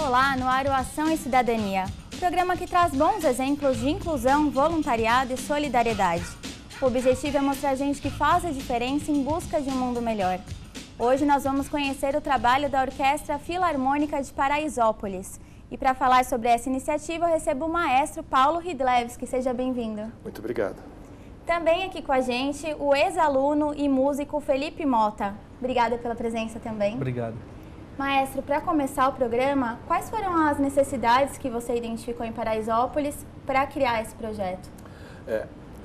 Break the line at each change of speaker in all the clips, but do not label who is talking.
Olá, no ar o Ação e Cidadania, programa que traz bons exemplos de inclusão, voluntariado e solidariedade. O objetivo é mostrar gente que faz a diferença em busca de um mundo melhor. Hoje nós vamos conhecer o trabalho da Orquestra Filarmônica de Paraisópolis. E para falar sobre essa iniciativa, eu recebo o maestro Paulo Ridlewski. Seja bem-vindo.
Muito obrigado.
Também aqui com a gente o ex-aluno e músico Felipe Mota. Obrigada pela presença também.
Obrigado.
Maestro, para começar o programa, quais foram as necessidades que você identificou em Paraisópolis para criar esse projeto?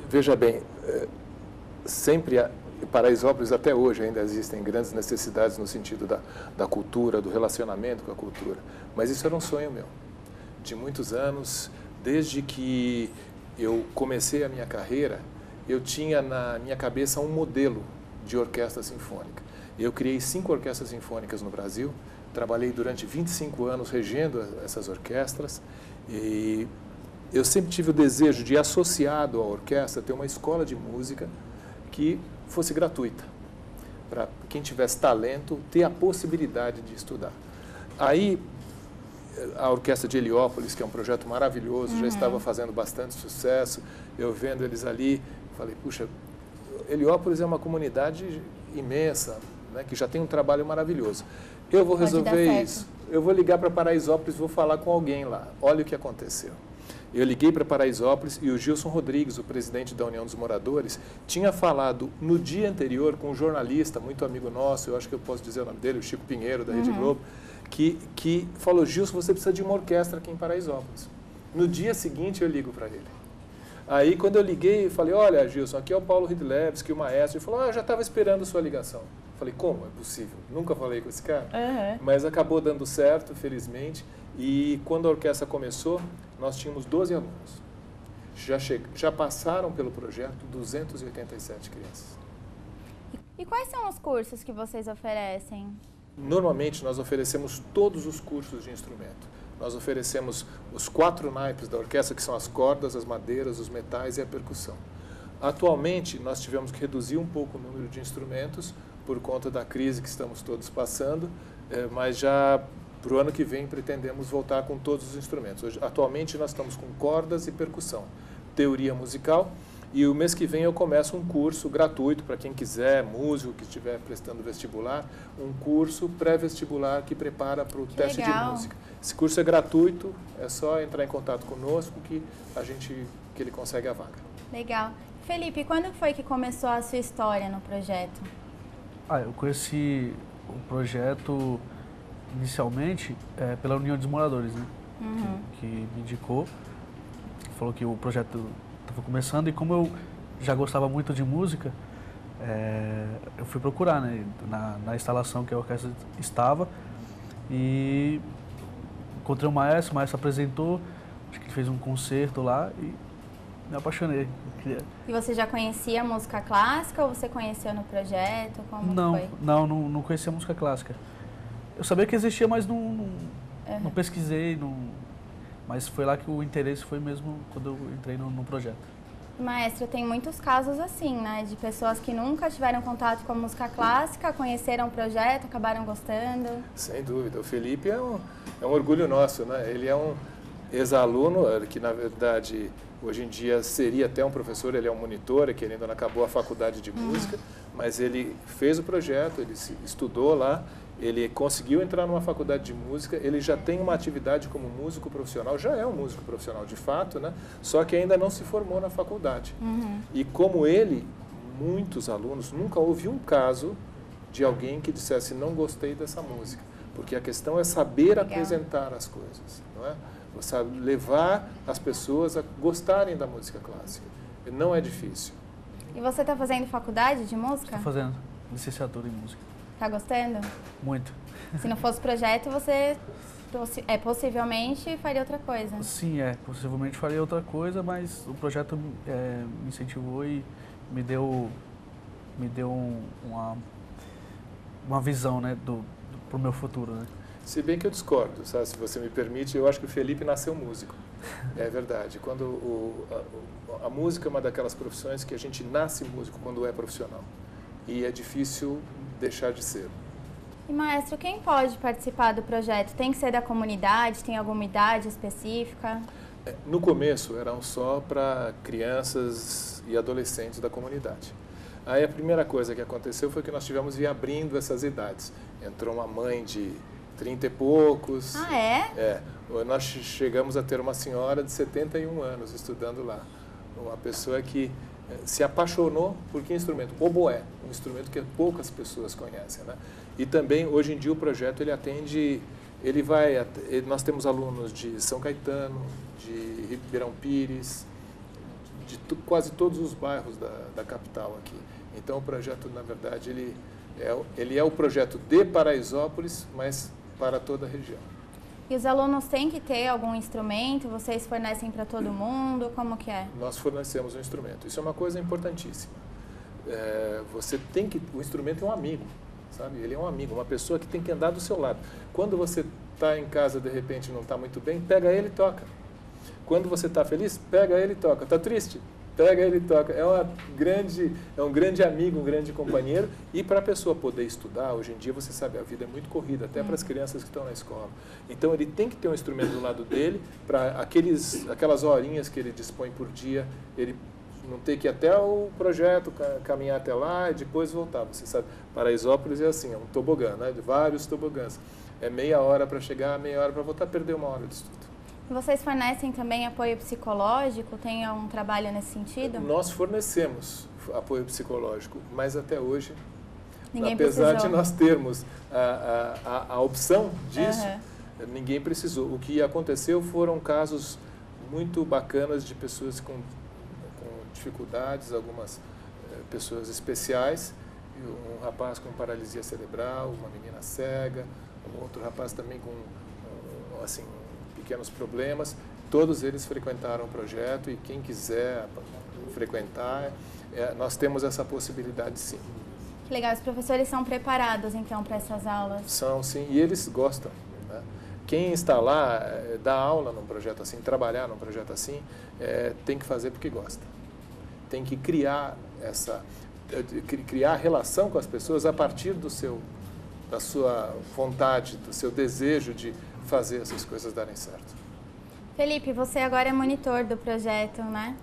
Veja bem, sempre em Paraisópolis até hoje ainda existem grandes necessidades no sentido da cultura, do relacionamento com a cultura. Mas isso era um sonho meu, de muitos anos, desde que eu comecei a minha carreira, eu tinha na minha cabeça um modelo de orquestra sinfônica. Eu criei 5 orquestras sinfônicas no Brasil, trabalhei durante 25 anos regendo essas orquestras e eu sempre tive o desejo de, associado à orquestra, ter uma escola de música que fosse gratuita, para quem tivesse talento ter a possibilidade de estudar. Aí, a Orquestra de Heliópolis, que é um projeto maravilhoso, já estava fazendo bastante sucesso, eu vendo eles ali, falei, puxa, Heliópolis é uma comunidade imensa, né, que já tem um trabalho maravilhoso. Eu vou resolver isso. Eu vou ligar para Paraisópolis, vou falar com alguém lá. Olha o que aconteceu. Eu liguei para Paraisópolis e o Gilson Rodrigues, o presidente da União dos Moradores, tinha falado no dia anterior com um jornalista, muito amigo nosso, eu acho que eu posso dizer o nome dele, o Chico Pinheiro, da Rede Globo, que falou, Gilson, você precisa de uma orquestra aqui em Paraisópolis. No dia seguinte eu ligo para ele. Aí quando eu liguei, eu falei, olha Gilson, aqui é o Paulo Ridlewski, o maestro. Ele falou, eu já estava esperando a sua ligação. Eu falei, como é possível? Nunca falei com esse cara. Mas acabou dando certo, felizmente. E quando a orquestra começou, nós tínhamos 12 alunos. Já passaram pelo projeto 287 crianças.
E quais são os cursos que vocês oferecem?
Normalmente nós oferecemos todos os cursos de instrumento. Nós oferecemos os 4 naipes da orquestra, que são as cordas, as madeiras, os metais e a percussão. Atualmente, nós tivemos que reduzir um pouco o número de instrumentos por conta da crise que estamos todos passando, mas já para o ano que vem pretendemos voltar com todos os instrumentos. Atualmente nós estamos com cordas e percussão, teoria musical, e o mês que vem eu começo um curso gratuito para quem quiser, músico que estiver prestando vestibular, um curso pré-vestibular que prepara para o teste de música. Esse curso é gratuito, é só entrar em contato conosco que ele consegue a vaga.
Legal. Felipe, quando foi que começou a sua história no projeto?
Eu conheci o projeto inicialmente pela União dos Moradores, né? Que me indicou, falou que o projeto estava começando e como eu já gostava muito de música, eu fui procurar, né, na instalação que a orquestra estava e encontrei o maestro apresentou, acho que ele fez um concerto lá e me apaixonei.
E você já conhecia música clássica ou você conheceu no projeto? Como foi?
Não conhecia música clássica. Eu sabia que existia, mas não pesquisei, mas foi lá que o interesse foi mesmo quando eu entrei no projeto.
Maestro, tem muitos casos assim, né? De pessoas que nunca tiveram contato com a música clássica, conheceram o projeto, acabaram gostando.
Sem dúvida. O Felipe é um orgulho nosso, né? Ele é um ex-aluno, que na verdade hoje em dia seria até um professor, ele é um monitor, que ele ainda não acabou a faculdade de música, mas ele fez o projeto, ele estudou lá, ele conseguiu entrar numa faculdade de música, ele já tem uma atividade como músico profissional, já é um músico profissional de fato, né? Só que ainda não se formou na faculdade. E como ele, muitos alunos, nunca houve um caso de alguém que dissesse não gostei dessa música, porque a questão é saber apresentar as coisas, não é? Você levar as pessoas a gostarem da música clássica, não é difícil.
E você está fazendo faculdade de música?
Estou fazendo licenciatura em música.
Tá gostando?
Muito.
Se não fosse projeto, você possivelmente faria outra coisa?
Sim, possivelmente faria outra coisa, mas o projeto me incentivou e me deu uma visão, né, pro meu futuro, né?
Se bem que eu discordo, sabe? Se você me permite, eu acho que o Felipe nasceu músico. É verdade. Quando a música é uma daquelas profissões que a gente nasce músico quando é profissional. E é difícil deixar de ser.
E, maestro, quem pode participar do projeto? Tem que ser da comunidade? Tem alguma idade específica?
No começo, eram só para crianças e adolescentes da comunidade. Aí a primeira coisa que aconteceu foi que nós tivemos de ir abrindo essas idades. Entrou uma mãe de 30 e poucos.
Ah, é?
Nós chegamos a ter uma senhora de 71 anos estudando lá. Uma pessoa que se apaixonou por que instrumento? Oboé, um instrumento que poucas pessoas conhecem, né? E também, hoje em dia, o projeto ele atende, nós temos alunos de São Caetano, de Ribeirão Pires, de quase todos os bairros da capital aqui. Então, o projeto, na verdade, ele é o projeto de Paraisópolis, mas para toda a região.
E os alunos têm que ter algum instrumento? Vocês fornecem para todo mundo? Como que é?
Nós fornecemos um instrumento. Isso é uma coisa importantíssima. O instrumento é um amigo, sabe? Ele é um amigo, uma pessoa que tem que andar do seu lado. Quando você está em casa, de repente, não está muito bem, pega ele e toca. Quando você está feliz, pega ele e toca. Está triste? Pega ele e toca. É um grande amigo, um grande companheiro. E para a pessoa poder estudar, hoje em dia, você sabe, a vida é muito corrida, até para as crianças que estão na escola. Então, ele tem que ter um instrumento do lado dele, para aquelas horinhas que ele dispõe por dia, ele não ter que ir até o projeto, caminhar até lá e depois voltar. Você sabe, Paraisópolis é assim, é um tobogã, né? De vários tobogãs. É meia hora para chegar, meia hora para voltar, perder uma hora de estudo.
Vocês fornecem também apoio psicológico? Tem um trabalho nesse sentido?
Nós fornecemos apoio psicológico, mas até hoje,
Ninguém
apesar
precisou.
de nós termos a opção disso, ninguém precisou. O que aconteceu foram casos muito bacanas de pessoas com dificuldades, algumas pessoas especiais, um rapaz com paralisia cerebral, uma menina cega, um outro rapaz também com assim, pequenos problemas. Todos eles frequentaram o projeto e quem quiser frequentar, nós temos essa possibilidade, sim.
Que legal, os professores são preparados então para essas aulas?
São, sim, e eles gostam, né? Quem está lá, dar aula num projeto assim, trabalhar num projeto assim, tem que fazer porque gosta. Tem que criar relação com as pessoas a partir da sua vontade, do seu desejo de fazer essas coisas darem certo.
Felipe, você agora é monitor do projeto, né?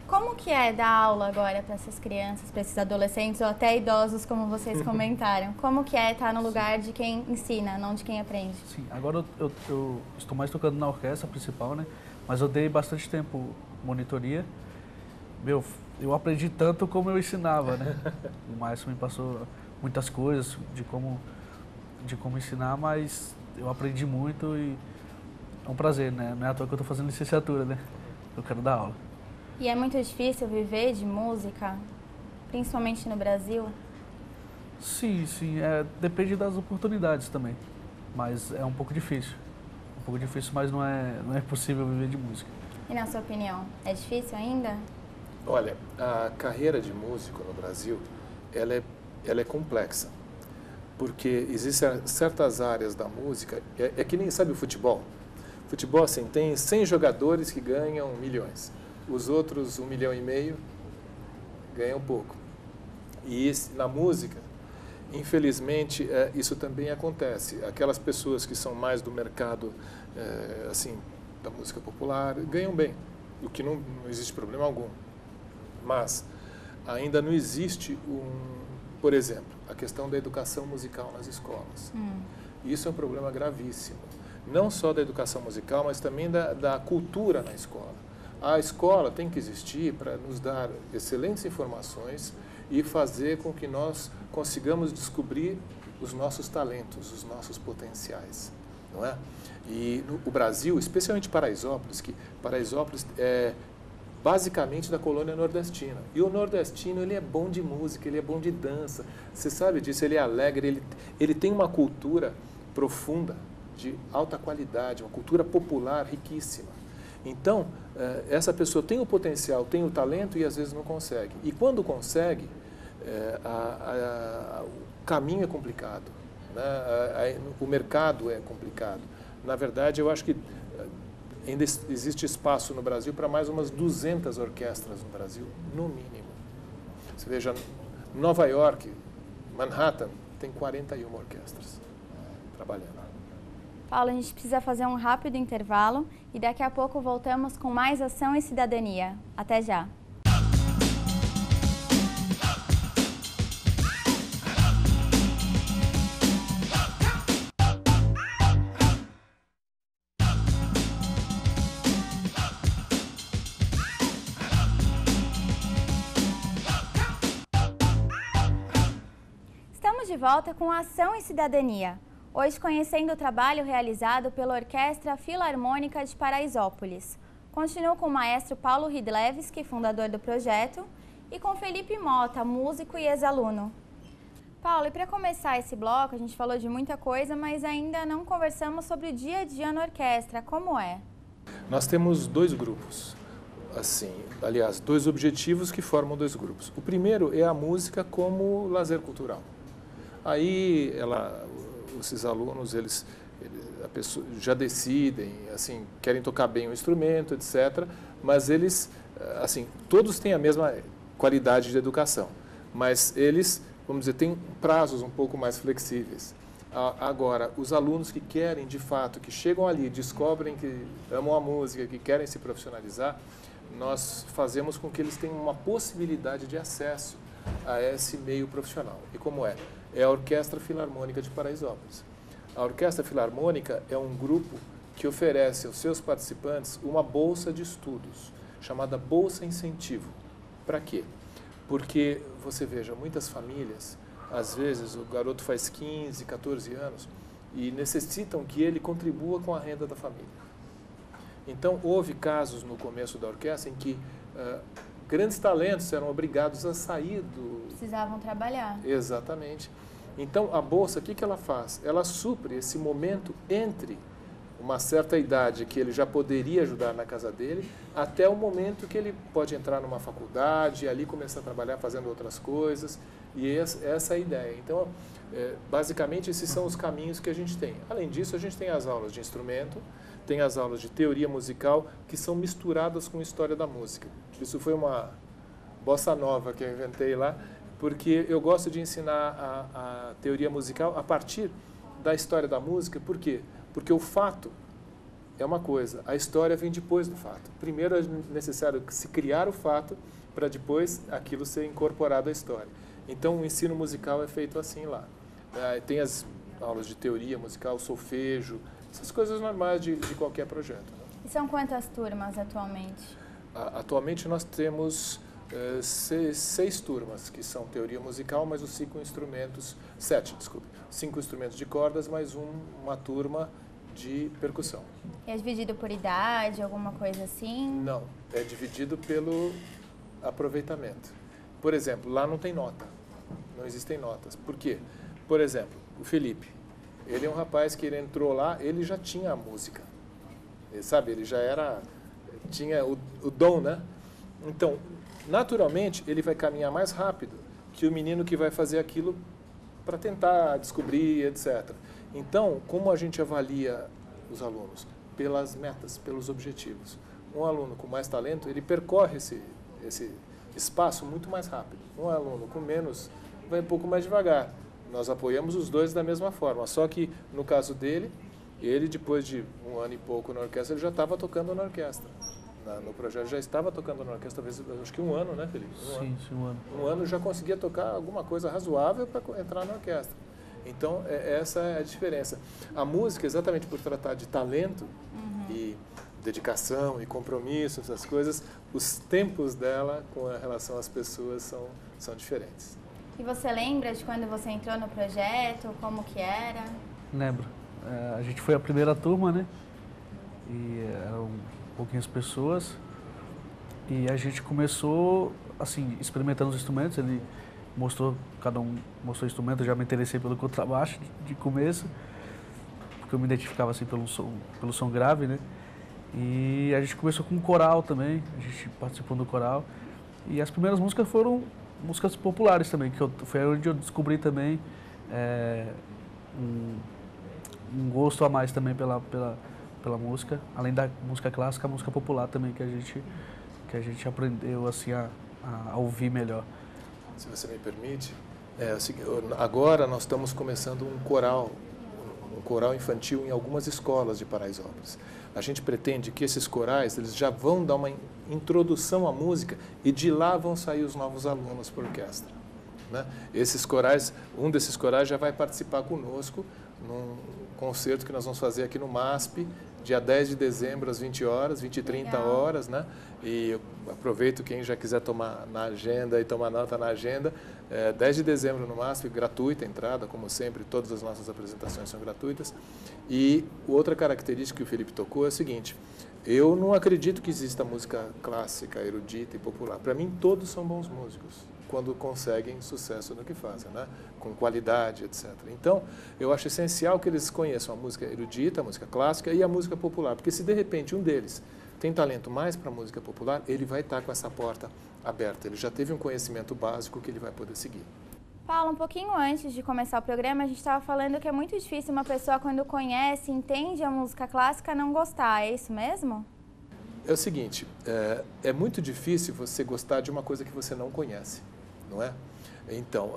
Como que é dar aula agora para essas crianças, para esses adolescentes ou até idosos, como vocês comentaram? Como que é estar no lugar de quem ensina, não de quem aprende?
Sim, agora eu estou mais tocando na orquestra principal, né? Mas eu dei bastante tempo monitoria. Eu aprendi tanto como eu ensinava, né? O maestro me passou muitas coisas de como ensinar, mas eu aprendi muito e é um prazer, né? Não é à toa que eu estou fazendo licenciatura, né? Eu quero dar aula.
E é muito difícil viver de música, principalmente no Brasil?
Sim, depende das oportunidades também, mas é um pouco difícil. Um pouco difícil, mas não é possível viver de música.
E na sua opinião, é difícil ainda?
Olha, a carreira de músico no Brasil, ela é complexa, porque existem certas áreas da música, é que nem sabe o futebol. Futebol, assim, tem 100 jogadores que ganham milhões, os outros 1,5 milhão ganham pouco. E na música, infelizmente, isso também acontece. Aquelas pessoas que são mais do mercado, assim, da música popular, ganham bem, o que não existe problema algum. Mas ainda não existe por exemplo, a questão da educação musical nas escolas. Isso é um problema gravíssimo. Não só da educação musical, mas também da cultura na escola. A escola tem que existir para nos dar excelentes informações e fazer com que nós consigamos descobrir os nossos talentos, os nossos potenciais, não é? E o Brasil, especialmente Paraisópolis, que Paraisópolis é basicamente da colônia nordestina. E o nordestino, ele é bom de música, ele é bom de dança. Você sabe disso, ele é alegre, ele tem uma cultura profunda, de alta qualidade, uma cultura popular riquíssima. Então, essa pessoa tem o potencial, tem o talento e às vezes não consegue. E quando consegue, o caminho é complicado, né? O mercado é complicado. Na verdade, eu acho que ainda existe espaço no Brasil para mais umas 200 orquestras no Brasil, no mínimo. Você veja, Nova York, Manhattan, tem 41 orquestras trabalhando.
Paulo, a gente precisa fazer um rápido intervalo e daqui a pouco voltamos com mais Ação e Cidadania. Até já! Estamos de volta com Ação e Cidadania. Hoje conhecendo o trabalho realizado pela Orquestra Filarmônica de Paraisópolis. Continuo com o maestro Paulo Ridlewski, fundador do projeto, e com Felipe Mota, músico e ex-aluno. Paulo, e para começar esse bloco, a gente falou de muita coisa, mas ainda não conversamos sobre o dia a dia na orquestra. Como é?
Nós temos 2 grupos, assim, aliás, 2 objetivos que formam 2 grupos. O primeiro é a música como lazer cultural. Aí esses alunos, a pessoa, já decidem, assim, querem tocar bem o instrumento, etc. Mas eles, assim, todos têm a mesma qualidade de educação, mas eles, vamos dizer, têm prazos um pouco mais flexíveis. Agora, os alunos que querem, de fato, que chegam ali, descobrem que amam a música, que querem se profissionalizar, nós fazemos com que eles tenham uma possibilidade de acesso a esse meio profissional. E como é? É a Orquestra Filarmônica de Paraisópolis. A Orquestra Filarmônica é um grupo que oferece aos seus participantes uma bolsa de estudos, chamada Bolsa Incentivo. Para quê? Porque, você veja, muitas famílias, às vezes o garoto faz 15, 14 anos e necessitam que ele contribua com a renda da família. Então, houve casos no começo da orquestra em que grandes talentos eram obrigados a sair do...
Precisavam trabalhar.
Exatamente. Então, a bolsa, o que ela faz? Ela supre esse momento entre uma certa idade que ele já poderia ajudar na casa dele, até o momento que ele pode entrar numa faculdade e ali começar a trabalhar fazendo outras coisas. E essa é a ideia. Então, basicamente, esses são os caminhos que a gente tem. Além disso, a gente tem as aulas de instrumento, tem as aulas de teoria musical, que são misturadas com história da música. Isso foi uma bossa nova que eu inventei lá, porque eu gosto de ensinar a teoria musical a partir da história da música. Por quê? Porque o fato é uma coisa, a história vem depois do fato. Primeiro é necessário se criar o fato para depois aquilo ser incorporado à história. Então o ensino musical é feito assim lá. Tem as aulas de teoria musical, solfejo, essas coisas normais de qualquer projeto.
E são quantas turmas atualmente?
Atualmente nós temos 6 turmas, que são teoria musical, mais os 5 instrumentos, 5 instrumentos de cordas, mais uma turma de percussão.
É dividido por idade, alguma coisa assim?
Não, é dividido pelo aproveitamento. Por exemplo, lá não tem nota, não existem notas. Por quê? Por exemplo, o Felipe, ele é um rapaz que ele entrou lá, ele já tinha a música, ele, sabe, ele já tinha o dom, né? Então, naturalmente, ele vai caminhar mais rápido que o menino que vai fazer aquilo para tentar descobrir, etc. Então, como a gente avalia os alunos? Pelas metas, pelos objetivos. Um aluno com mais talento, ele percorre esse espaço muito mais rápido. Um aluno com menos vai um pouco mais devagar. Nós apoiamos os dois da mesma forma, só que no caso dele, ele depois de 1 ano e pouco na orquestra, ele já estava tocando na orquestra. No projeto já estava tocando na orquestra, talvez, acho que 1 ano, né, Felipe?
Sim, 1 ano.
1 ano já conseguia tocar alguma coisa razoável para entrar na orquestra. Então, essa é a diferença. A música, exatamente por tratar de talento e dedicação e compromisso, essas coisas, os tempos dela com relação às pessoas são diferentes.
E você lembra de quando você entrou no projeto, como que era?
Lembro. A gente foi a primeira turma, né? E eram pouquinhas pessoas. E a gente começou, assim, experimentando os instrumentos. Ele mostrou, cada um mostrou o instrumento. Eu já me interessei pelo contrabaixo de começo, porque eu me identificava, assim, pelo som grave, né? E a gente começou com um coral também. A gente participou do coral. E as primeiras músicas foram músicas populares também, que foi onde eu descobri também um gosto a mais também pela música, além da música clássica, a música popular também, que a gente aprendeu assim a ouvir melhor.
Se você me permite, Agora nós estamos começando um coral infantil em algumas escolas de Paraisópolis. A gente pretende que esses corais eles já vão dar uma introdução à música e de lá vão sair os novos alunos para a orquestra. Né? Esses corais, um desses corais já vai participar conosco num concerto que nós vamos fazer aqui no MASP, dia 10 de dezembro, às 20 horas, 20 e 30 horas, né? E eu aproveito quem já quiser tomar na agenda e tomar nota na agenda, 10 de dezembro no MASP, gratuita a entrada, como sempre, todas as nossas apresentações são gratuitas. E outra característica que o Felipe tocou é o seguinte, eu não acredito que exista música clássica, erudita e popular. Para mim, todos são bons músicos, quando conseguem sucesso no que fazem, né? Com qualidade, etc. Então, eu acho essencial que eles conheçam a música erudita, a música clássica e a música popular, porque se de repente um deles tem talento mais para a música popular, ele vai estar com essa porta aberta, ele já teve um conhecimento básico que ele vai poder seguir.
Paulo, um pouquinho antes de começar o programa, a gente estava falando que é muito difícil uma pessoa, quando conhece, entende a música clássica, não gostar, é isso mesmo?
É o seguinte, é muito difícil você gostar de uma coisa que você não conhece, não é? Então,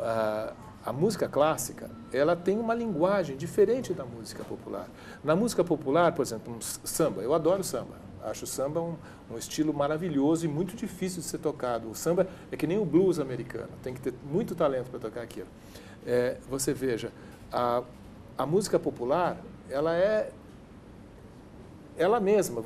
a música clássica, ela tem uma linguagem diferente da música popular. Na música popular, por exemplo, um samba, eu adoro samba. Acho o samba um estilo maravilhoso e muito difícil de ser tocado. O samba é que nem o blues americano, tem que ter muito talento para tocar aquilo. Você veja, a música popular, ela é ela mesma.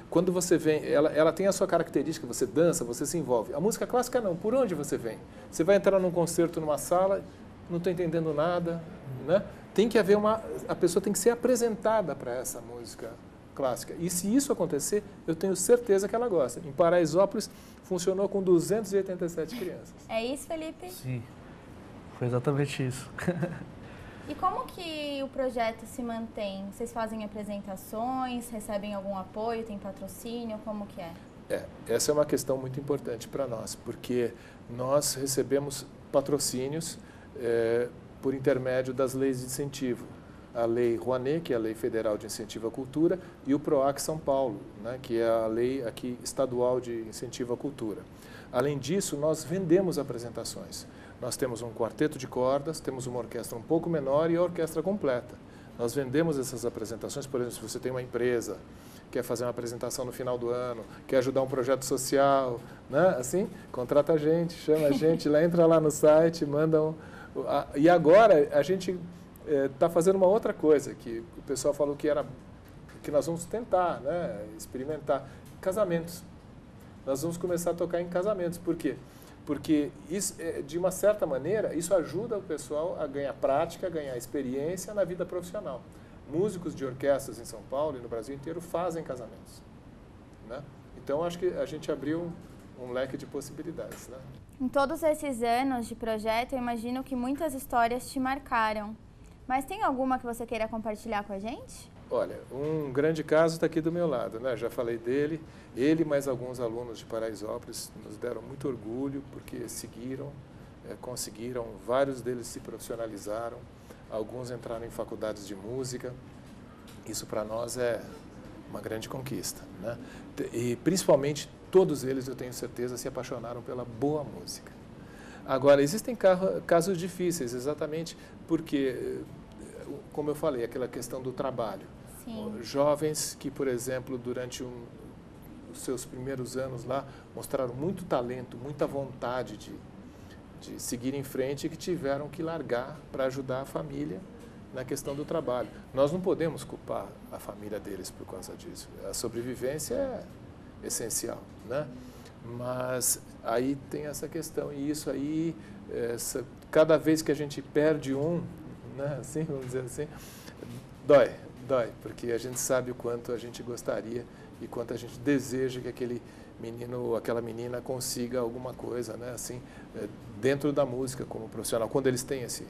Quando você vem, ela tem a sua característica, você dança, você se envolve. A música clássica não, por onde você vem? Você vai entrar num concerto, numa sala, não estou entendendo nada, né? Tem que haver a pessoa tem que ser apresentada para essa música clássica. E se isso acontecer, eu tenho certeza que ela gosta. Em Paraisópolis, funcionou com 287 crianças.
É isso, Felipe?
Sim, foi exatamente isso.
E como que o projeto se mantém? Vocês fazem apresentações, recebem algum apoio, tem patrocínio, como que é?
Essa é uma questão muito importante para nós, porque nós recebemos patrocínios por intermédio das leis de incentivo. A Lei Rouanet, que é a Lei Federal de Incentivo à Cultura, e o PROAC São Paulo, né, que é a lei aqui estadual de incentivo à cultura. Além disso, nós vendemos apresentações. Nós temos um quarteto de cordas, temos uma orquestra um pouco menor e a orquestra completa. Nós vendemos essas apresentações, por exemplo, se você tem uma empresa, quer fazer uma apresentação no final do ano, quer ajudar um projeto social, né, assim, contrata a gente, chama a gente, entra lá no site, manda um... E agora a gente está fazendo uma outra coisa, que o pessoal falou que nós vamos tentar, né, experimentar, casamentos. Nós vamos começar a tocar em casamentos. Por quê? Porque, isso, de uma certa maneira, isso ajuda o pessoal a ganhar prática, a ganhar experiência na vida profissional. Músicos de orquestras em São Paulo e no Brasil inteiro fazem casamentos, né? Então, acho que a gente abriu um leque de possibilidades, né?
Em todos esses anos de projeto, eu imagino que muitas histórias te marcaram. Mas tem alguma que você queira compartilhar com a gente?
Olha, um grande caso está aqui do meu lado, né? Já falei dele. Ele e mais alguns alunos de Paraisópolis nos deram muito orgulho porque seguiram, conseguiram, vários deles se profissionalizaram, alguns entraram em faculdades de música. Isso para nós é uma grande conquista, né? E principalmente todos eles, eu tenho certeza, se apaixonaram pela boa música. Agora, existem casos difíceis, exatamente porque, como eu falei, aquela questão do trabalho.
Sim.
Jovens que, por exemplo, durante os seus primeiros anos lá, mostraram muito talento, muita vontade de seguir em frente e que tiveram que largar para ajudar a família na questão do trabalho. Nós não podemos culpar a família deles por causa disso. A sobrevivência é essencial, né? Mas aí tem essa questão, e isso aí, cada vez que a gente perde né, assim, vamos dizer assim, dói, porque a gente sabe o quanto a gente gostaria e quanto a gente deseja que aquele menino ou aquela menina consiga alguma coisa, né, assim, dentro da música como profissional, quando eles têm esse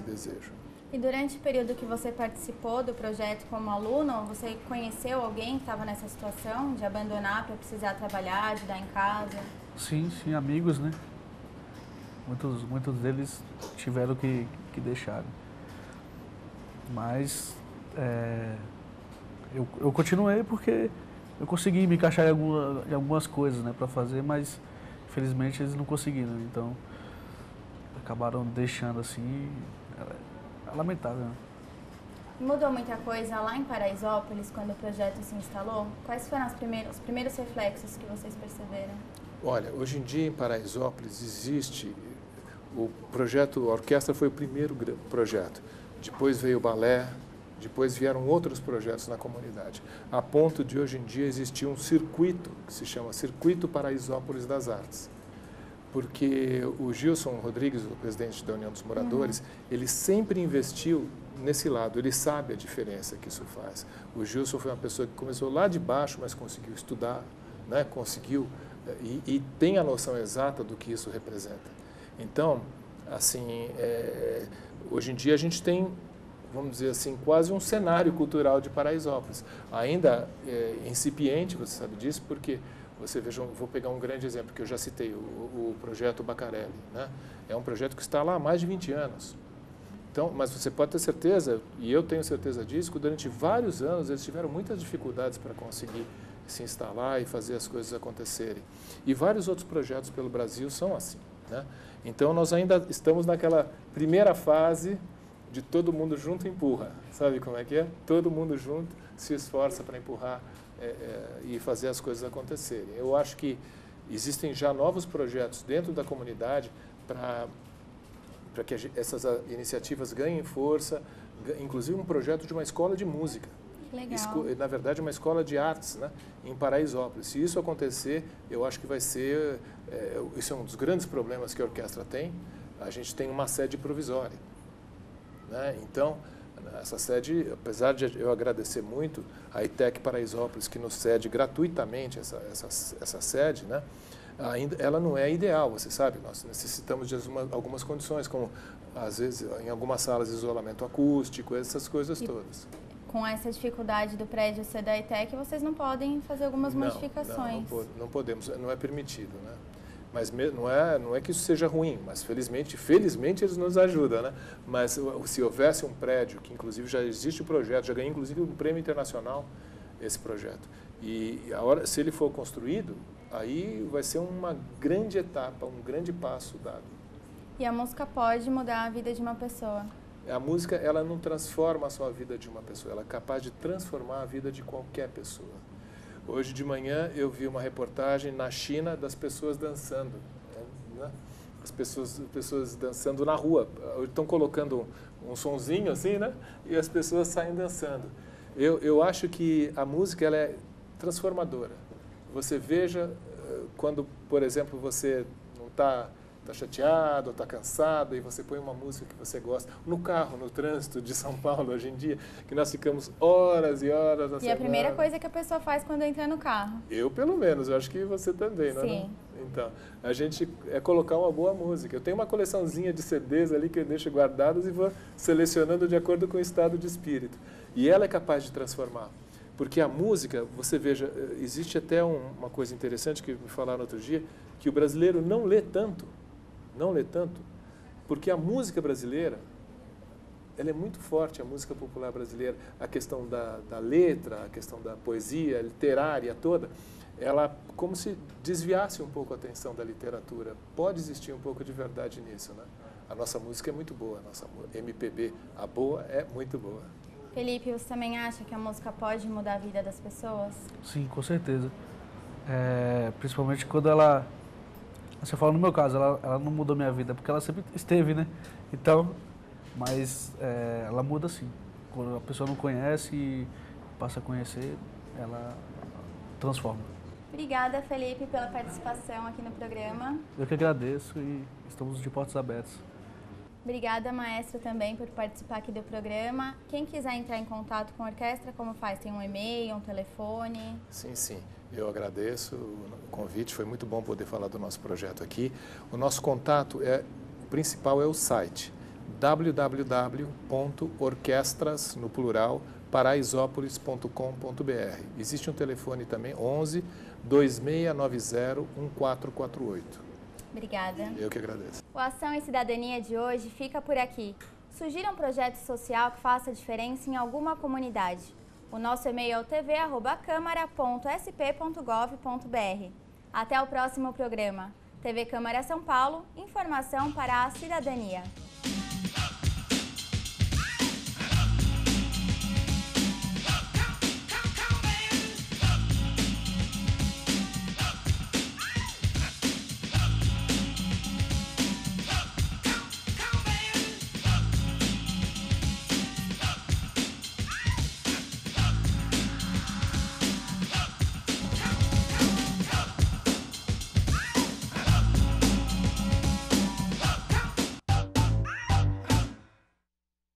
desejo.
E durante o período que você participou do projeto como aluno, você conheceu alguém que estava nessa situação de abandonar para precisar trabalhar, ajudar em casa? Sim,
amigos, né? Muitos deles tiveram que deixar. Mas eu continuei porque eu consegui me encaixar em algumas coisas, né, para fazer, mas infelizmente eles não conseguiram. Então acabaram deixando assim, é lamentável, né?
Mudou muita coisa lá em Paraisópolis, quando o projeto se instalou? Quais foram os primeiros reflexos que vocês perceberam?
Olha, hoje em dia em Paraisópolis existe o projeto, a orquestra foi o primeiro projeto, depois veio o balé, depois vieram outros projetos na comunidade, a ponto de hoje em dia existir um circuito, que se chama Circuito Paraisópolis das Artes. Porque o Gilson Rodrigues, o presidente da União dos Moradores, ele sempre investiu nesse lado, ele sabe a diferença que isso faz. O Gilson foi uma pessoa que começou lá de baixo, mas conseguiu estudar, né? Conseguiu e tem a noção exata do que isso representa. Então, assim, hoje em dia a gente tem, vamos dizer assim, quase um cenário cultural de Paraisópolis. Ainda incipiente, você sabe disso, porque você veja, vou pegar um grande exemplo que eu já citei, o projeto Bacarelli, né? É um projeto que está lá há mais de 20 anos. Então, mas você pode ter certeza, e eu tenho certeza disso, que durante vários anos eles tiveram muitas dificuldades para conseguir se instalar e fazer as coisas acontecerem. E vários outros projetos pelo Brasil são assim, né? Então, nós ainda estamos naquela primeira fase de todo mundo junto empurra. Sabe como é que é? Todo mundo junto se esforça para empurrar e fazer as coisas acontecerem. Eu acho que existem já novos projetos dentro da comunidade para que essas iniciativas ganhem força, inclusive um projeto de uma escola de música.
Legal.
Na verdade, uma escola de artes, né, em Paraisópolis. Se isso acontecer, eu acho que vai ser... isso é um dos grandes problemas que a orquestra tem. A gente tem uma sede provisória, né? Então, essa sede, apesar de eu agradecer muito a ITEC Paraisópolis, que nos cede gratuitamente essa sede, né? Ainda, ela não é ideal, você sabe, nós necessitamos de algumas condições, como, às vezes, em algumas salas, isolamento acústico, essas coisas todas.
Com essa dificuldade do prédio ser da ITEC, vocês não podem fazer algumas modificações?
Não podemos, não é permitido, né? Mas não é que isso seja ruim, mas felizmente eles nos ajudam, né? Mas se houvesse um prédio, que inclusive já existe o projeto, já ganhou inclusive um prêmio internacional, esse projeto, e se ele for construído, aí vai ser uma grande etapa, um grande passo dado.
E a música pode mudar a vida de uma pessoa?
A música, ela não transforma a sua vida de uma pessoa, ela é capaz de transformar a vida de qualquer pessoa. Hoje de manhã eu vi uma reportagem na China das pessoas dançando, né? As pessoas dançando na rua. Estão colocando um sonzinho assim, né? E as pessoas saem dançando. Eu acho que a música ela é transformadora. Você veja quando, por exemplo, você não está chateado ou está cansado e você põe uma música que você gosta, no carro, no trânsito de São Paulo hoje em dia, que nós ficamos horas e horas na semana.
E a primeira coisa que a pessoa faz quando entra no carro?
Eu, pelo menos, eu acho que você também, não é?
Sim.
Então, a gente colocar uma boa música. Eu tenho uma coleçãozinha de CDs ali que eu deixo guardados e vou selecionando de acordo com o estado de espírito. E ela é capaz de transformar. Porque a música, você veja, existe até uma coisa interessante que me falaram outro dia, que o brasileiro não lê tanto, porque a música brasileira, ela é muito forte, a música popular brasileira, a questão da letra, a questão da poesia literária toda, ela como se desviasse um pouco a atenção da literatura. Pode existir um pouco de verdade nisso, né? A nossa música é muito boa, a nossa MPB, a boa é muito boa.
Felipe, você também acha que a música pode mudar a vida das pessoas?
Sim, com certeza. Principalmente quando ela... Você fala no meu caso, ela não mudou minha vida, porque ela sempre esteve, né? Então, mas ela muda sim. Quando a pessoa não conhece e passa a conhecer, ela transforma.
Obrigada, Felipe, pela participação aqui no programa.
Eu que agradeço e estamos de portas abertas.
Obrigada, maestro, também por participar aqui do programa. Quem quiser entrar em contato com a orquestra, como faz? Tem um e-mail, um telefone?
Sim. Eu agradeço o convite, foi muito bom poder falar do nosso projeto aqui. O nosso contato principal é o site www.orquestras, no plural, paraisópolis.com.br. Existe um telefone também, 11 2690 1448.
Obrigada.
Eu que agradeço.
O Ação e Cidadania de hoje fica por aqui. Sugira um projeto social que faça diferença em alguma comunidade. O nosso e-mail é o tv@câmara.sp.gov.br. Até o próximo programa. TV Câmara São Paulo, informação para a cidadania.